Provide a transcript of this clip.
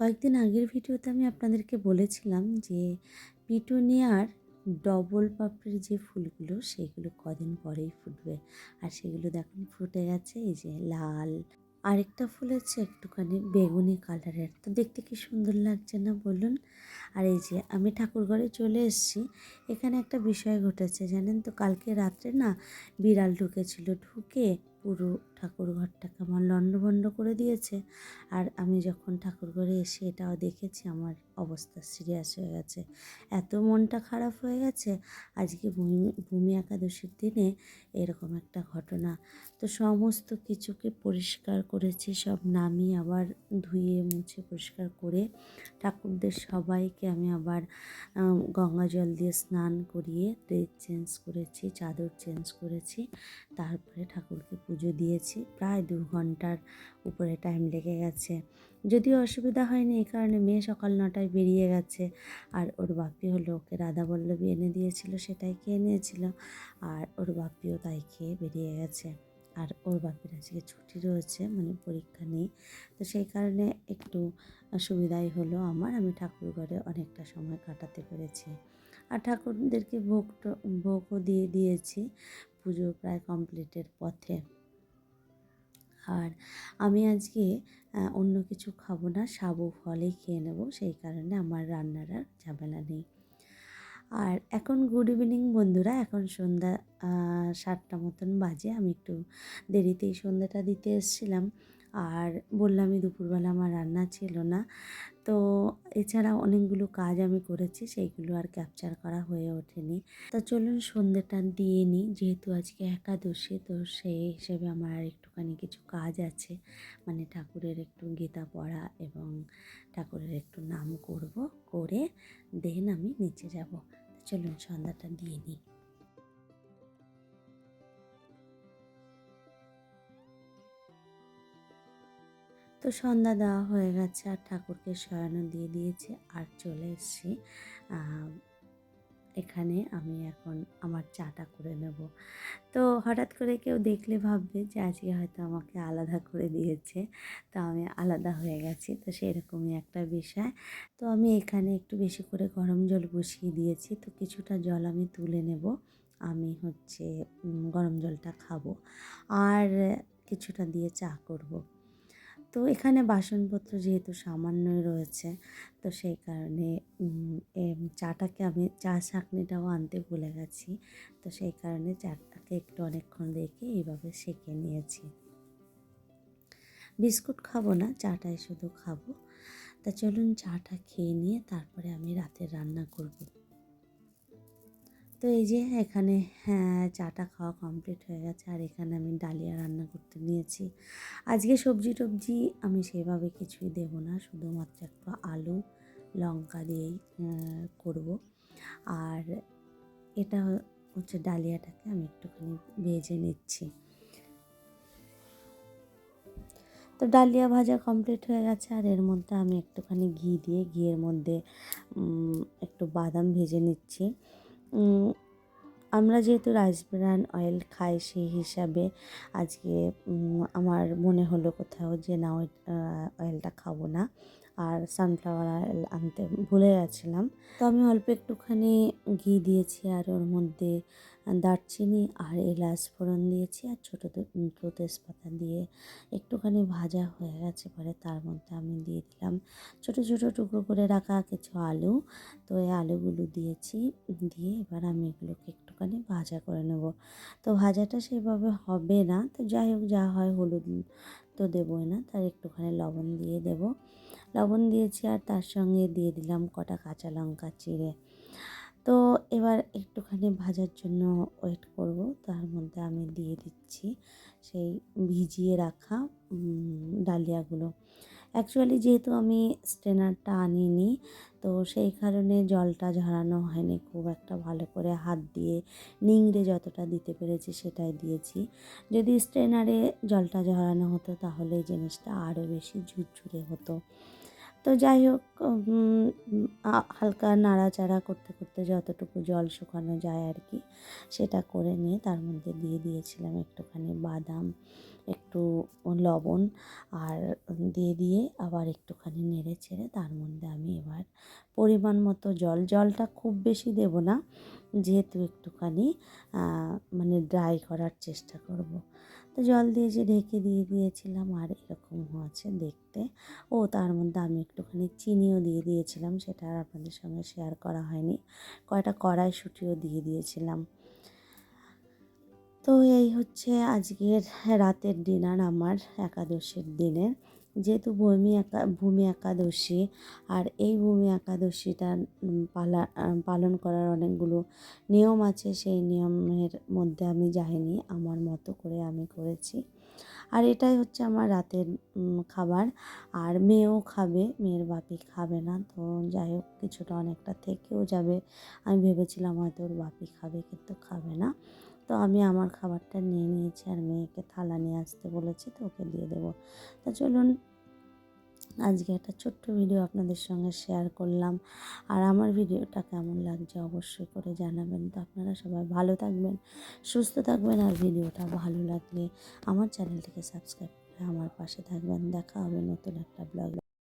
কয়েকদিন আগের ভিডিওতে আমি আপনাদেরকে বলেছিলাম যে পিটুনিয়ার ডবল পাপড়ির যে ফুলগুলো সেগুলো কদিন পরেই ফুটবে। আর সেগুলো দেখুন ফুটে গেছে, এই যে লাল। আরেকটা ফুল আছে একটুখানি বেগুনি কালারের, তো দেখতে কি সুন্দর লাগছে না বলুন। আর এই যে আমি ঠাকুরঘরে চলে এসেছি। এখানে একটা বিষয় ঘটেছে জানেন তো, কালকে রাত্রে না বিড়াল ঢুকেছিল, ঢুকে পুরো ঠাকুরঘরটাকে আমার লণ্ডভণ্ড করে দিয়েছে। আর আমি যখন ঠাকুরঘরে এসে এটাও দেখেছি, আমার অবস্থা সিরিয়াস হয়ে গেছে, এত মনটা খারাপ হয়ে গেছে। আজকে ভূমি একাদশীর দিনে এরকম একটা ঘটনা। তো সমস্ত কিছুকে পরিষ্কার করেছি, সব নামিয়ে আবার ধুয়ে মুছে পরিষ্কার করে ঠাকুরদের সবাইকে আমি আবার গঙ্গা জল দিয়ে স্নান করিয়ে ড্রেস চেঞ্জ করেছি, চাদর চেঞ্জ করেছি। তারপরে ঠাকুরকে পুজো দিয়েছি। প্রায় 2 ঘন্টার উপরে টাইম লেগে গেছে। যদিও অসুবিধা হয়নি, এই কারণে মেয়ে সকাল 9টায় বেরিয়ে গেছে। আর ওর বাপি হলো, ওকে রাধাবল্লভী এনে দিয়েছিল, সেটাই খেয়ে নিয়েছিল। আর ওর বাপিও তাই খেয়ে বেরিয়ে গেছে। আর ওর বাপির আজকে ছুটি রয়েছে, মানে পরীক্ষা নেই। তো সেই কারণে একটু সুবিধাই হলো আমার, আমি ঠাকুর ঘরে অনেকটা সময় কাটাতে পেরেছি। আর ঠাকুরদেরকে ভোগও দিয়ে দিয়েছি, পুজো প্রায় কমপ্লিটের পথে। আর আমি আজকে অন্য কিছু খাবো না, সাবু ফলই খেয়ে নেব, সেই কারণে আমার রান্নার আর ঝামেলা নেই। আর এখন গুড ইভিনিং বন্ধুরা, এখন সন্ধ্যা 7টা মতন বাজে। আমি একটু দেরিতেই সন্ধ্যাটা দিতে এসেছিলাম। আর বললামই দুপুরবেলা আমার রান্না ছিল না। তো এছাড়া অনেকগুলো কাজ আমি করেছি, সেইগুলো আর ক্যাপচার করা হয়ে ওঠেনি। তা চলুন সন্ধ্যেটা দিয়ে নিই, যেহেতু আজকে একাদশী, তো সেই হিসেবে আমার আর একটুখানি কিছু কাজ আছে, মানে ঠাকুরের একটু গীতা পড়া এবং ঠাকুরের একটু নাম করব, করে দেন আমি নিচে যাব। চলুন সন্ধ্যাটা দিয়ে নিই। তো সন্ধ্যা দেওয়া হয়ে গেছে, আর ঠাকুরকে শয়ানো দিয়ে দিয়েছি, আর চলে এসেছি এখানে। আমি এখন আমার চাটা করে নেব। তো হঠাৎ করে কেউ দেখলে ভাববে যে আজকে হয়তো আমাকে আলাদা করে দিয়েছে, তো আমি আলাদা হয়ে গেছি, তো সেরকমই একটা বিষয়। তো আমি এখানে একটু বেশি করে গরম জল বসিয়ে দিয়েছি, তো কিছুটা জল আমি তুলে নেব। আমি হচ্ছে গরম জলটা খাবো, আর কিছুটা দিয়ে চা করব। তো এখানে বাসনপত্র যেহেতু সামান্যই রয়েছে, তো সেই কারণে চাটাকে আমি চা ছাঁকনিটাও আনতে ভুলে গেছি। তো সেই কারণে চাটাকে একটু অনেকক্ষণ রেখে এইভাবে সেঁকে নিয়েছি। বিস্কুট খাবো না, চাটাই শুধু খাবো। তা চলুন চাটা খেয়ে নিয়ে তারপরে আমি রাতের রান্না করব। তো এই যে এখানে চাটা খাওয়া কমপ্লিট হয়ে গেছে, আর এখানে আমি ডালিয়া রান্না করতে নিয়েছি। আজকে সবজি টবজি আমি সেভাবে কিছুই দেব না, শুধুমাত্র একটু আলু লঙ্কা দিয়েই করব। আর এটা হচ্ছে ডালিয়াটাকে আমি একটুখানি ভেজে নিচ্ছি। তো ডালিয়া ভাজা কমপ্লিট হয়ে গেছে, আর এর মধ্যে আমি একটুখানি ঘি দিয়ে, ঘিয়ের মধ্যে একটু বাদাম ভেজে নিচ্ছি। আমরা যেহেতু রাইস ব্রান অয়েল খাই, সেই হিসাবে আজকে আমার মনে হলো কোথাও যে না, ওই অয়েলটা খাবো না। আর সানফ্লাওয়ার অয়েল আনতে ভুলে গেছিলাম, তো আমি অল্প একটুখানি ঘি দিয়েছি, আর ওর মধ্যে দারচিনি আর এলাচ ফোড়ন দিয়েছি, আর দুটো তেজপাতা দিয়ে একটুখানি ভাজা হয়ে গেছে পরে তার মধ্যে আমি দিয়ে দিলাম ছোটো ছোটো টুকরো করে রাখা কিছু আলু। তো এই আলুগুলো দিয়েছি, দিয়ে এবার আমি এগুলোকে একটুখানি ভাজা করে নেব। তো ভাজাটা সেভাবে হবে না, তো যাই হোক, যা হয়, হলুদ তো দেবই না, তার একটুখানি লবণ দিয়ে দেব। লবণ দিয়েছি, আর তার সঙ্গে দিয়ে দিলাম কটা কাঁচা লঙ্কা চিড়ে। তো এবার একটুখানি ভাজার জন্য ওয়েট করব, তার মধ্যে আমি দিয়ে দিচ্ছি সেই ভিজিয়ে রাখা ডালিয়াগুলো। অ্যাকচুয়ালি যেহেতু আমি স্ট্রেনারটা আনিনি, তো সেই কারণে জলটা ঝরানো হয়নি খুব একটা ভালো করে, হাত দিয়ে নিংড়ে যতটা দিতে পেরেছি সেটাই দিয়েছি। যদি স্ট্রেনারে জলটা ঝরানো হতো তাহলে জিনিসটা আরও বেশি ঝুরঝুরে হতো। তো যাই হোক, হালকা নাড়াচাড়া করতে করতে যতটুকু জল শুকানো যায় আর কি, সেটা করে নিয়ে তার মধ্যে দিয়ে দিয়েছিলাম একটুখানি বাদাম, একটু লবণ, আর দিয়ে আবার একটুখানি নেড়ে চেড়ে তার মধ্যে আমি এবার পরিমাণ মতো জলটা খুব বেশি দেব না, যেহেতু একটুখানি মানে ড্রাই করার চেষ্টা করব। তো জল দিয়ে যে ঢেকে দিয়েছিলাম, আর এরকম হয়েছে দেখতে। তার মধ্যে আমি একটুখানি চিনিও দিয়ে দিয়েছিলাম, সেটা আর আপনাদের সঙ্গে শেয়ার করা হয়নি। কয়টা কড়াইশুঁটিও দিয়ে দিয়েছিলাম। তো এই হচ্ছে আজকের রাতের ডিনার আমার একাদশীর দিনের। যেহেতু ভূমি একাদশী, আর এই ভূমি একাদশীটা পালন করার অনেকগুলো নিয়ম আছে, সেই নিয়মের মধ্যে আমি যাইনি, আমার মতো করে আমি করেছি। আর এটাই হচ্ছে আমার রাতের খাবার। আর মেয়েও খাবে, মেয়ের বাপি খাবে না। তো যাই হোক, কিছুটা অনেকটা থেকেও যাবে। আমি ভেবেছিলাম হয়তো ওর বাপি খাবে, কিন্তু খাবে না। তো আমি আমার খাবারটা নিয়ে নিয়েছি, আর মেয়েকে থালা নিয়ে আসতে বলেছি, তো ওকে দিয়ে দেবো। তা চলুন, আজকে একটা ছোট্ট ভিডিও আপনাদের সঙ্গে শেয়ার করলাম। আর আমার ভিডিওটা কেমন লাগছে অবশ্যই করে জানাবেন। তো আপনারা সবাই ভালো থাকবেন, সুস্থ থাকবেন, আর ভিডিওটা ভালো লাগলে আমার চ্যানেলটিকে সাবস্ক্রাইব করে আমার পাশে থাকবেন। দেখা হবে নতুন একটা ব্লগ।